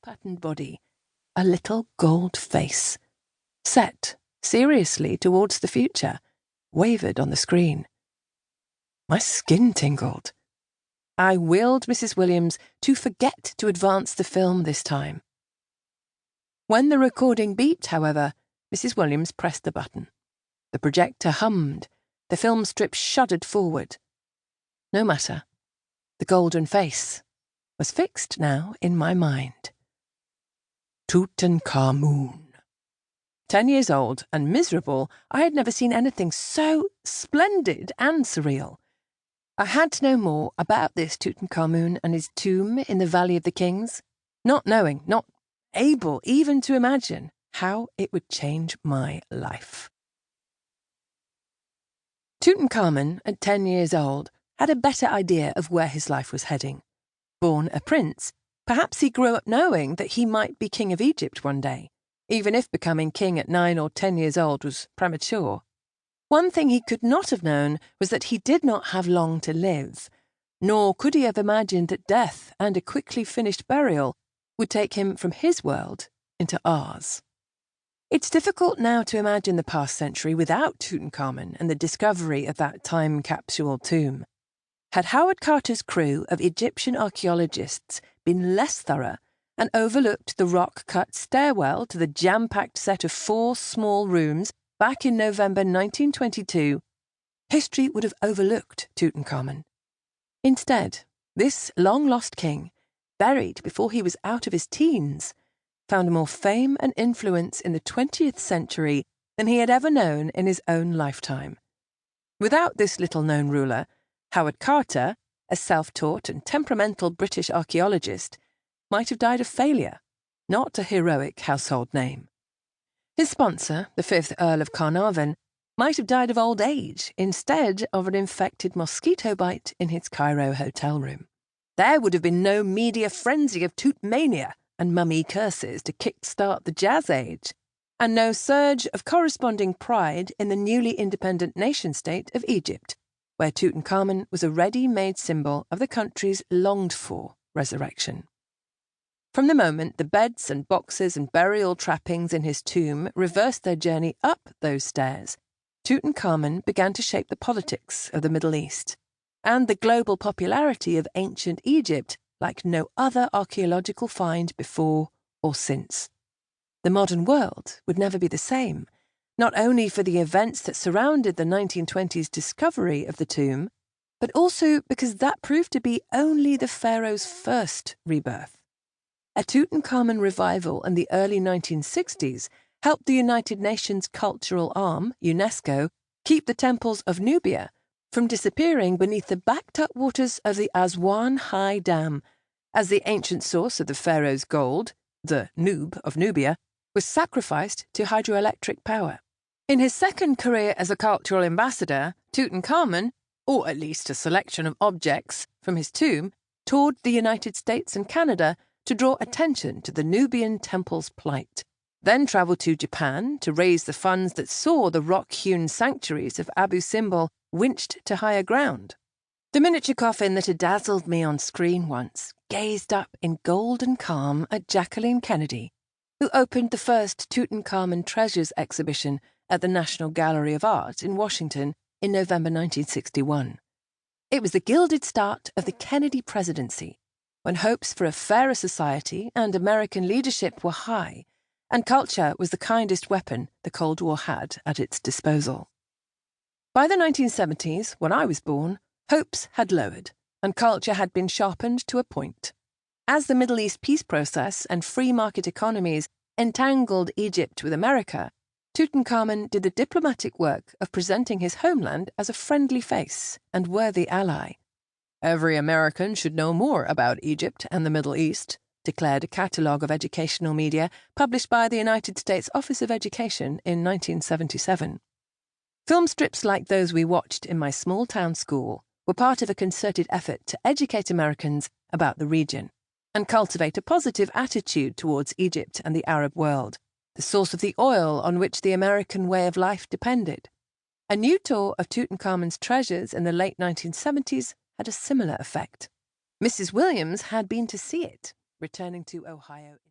patterned body, a little gold face, set seriously towards the future, wavered on the screen. My skin tingled. I willed Mrs. Williams to forget to advance the film this time. When the recording beeped, however, Mrs. Williams pressed the button. The projector hummed. The film strip shuddered forward. No matter. The golden face was fixed now in my mind. Tutankhamun. 10 years old and miserable, I had never seen anything so splendid and surreal. I had to know more about this Tutankhamun and his tomb in the Valley of the Kings, not knowing, not able even to imagine how it would change my life. Tutankhamun, at 10 years old, had a better idea of where his life was heading. Born a prince, perhaps he grew up knowing that he might be king of Egypt one day, even if becoming king at 9 or 10 years old was premature. One thing he could not have known was that he did not have long to live, nor could he have imagined that death and a quickly finished burial would take him from his world into ours. It's difficult now to imagine the past century without Tutankhamun and the discovery of that time capsule tomb. Had Howard Carter's crew of Egyptian archaeologists been less thorough and overlooked the rock-cut stairwell to the jam-packed set of 4 small rooms back in November 1922, history would have overlooked Tutankhamun. Instead, this long-lost king, buried before he was out of his teens, found more fame and influence in the 20th century than he had ever known in his own lifetime. Without this little-known ruler, Howard Carter, a self-taught and temperamental British archaeologist, might have died of failure, not a heroic household name. His sponsor, the 5th Earl of Carnarvon, might have died of old age instead of an infected mosquito bite in his Cairo hotel room. There would have been no media frenzy of Tootmania and mummy curses to kickstart the Jazz Age, and no surge of corresponding pride in the newly independent nation-state of Egypt, where Tutankhamun was a ready-made symbol of the country's longed-for resurrection. From the moment the beds and boxes and burial trappings in his tomb reversed their journey up those stairs, Tutankhamun began to shape the politics of the Middle East and the global popularity of ancient Egypt like no other archaeological find before or since. The modern world would never be the same, not only for the events that surrounded the 1920s discovery of the tomb, but also because that proved to be only the pharaoh's first rebirth. A Tutankhamun revival in the early 1960s helped the United Nations cultural arm, UNESCO, keep the temples of Nubia from disappearing beneath the backed-up waters of the Aswan High Dam, as the ancient source of the pharaoh's gold, the Nub of Nubia, was sacrificed to hydroelectric power. In his second career as a cultural ambassador, Tutankhamun, or at least a selection of objects from his tomb, toured the United States and Canada to draw attention to the Nubian temple's plight, then travelled to Japan to raise the funds that saw the rock-hewn sanctuaries of Abu Simbel winched to higher ground. The miniature coffin that had dazzled me on screen once gazed up in golden calm at Jacqueline Kennedy, who opened the first Tutankhamun Treasures exhibition at the National Gallery of Art in Washington in November 1961. It was the gilded start of the Kennedy presidency, when hopes for a fairer society and American leadership were high, and culture was the kindest weapon the Cold War had at its disposal. By the 1970s, when I was born, hopes had lowered, and culture had been sharpened to a point. As the Middle East peace process and free market economies entangled Egypt with America, Tutankhamun did the diplomatic work of presenting his homeland as a friendly face and worthy ally. Every American should know more about Egypt and the Middle East, declared a catalogue of educational media published by the United States Office of Education in 1977. Film strips like those we watched in my small-town school were part of a concerted effort to educate Americans about the region and cultivate a positive attitude towards Egypt and the Arab world, the source of the oil on which the American way of life depended. A new tour of Tutankhamun's treasures in the late 1970s had a similar effect. Mrs. Williams had been to see it, returning to Ohio.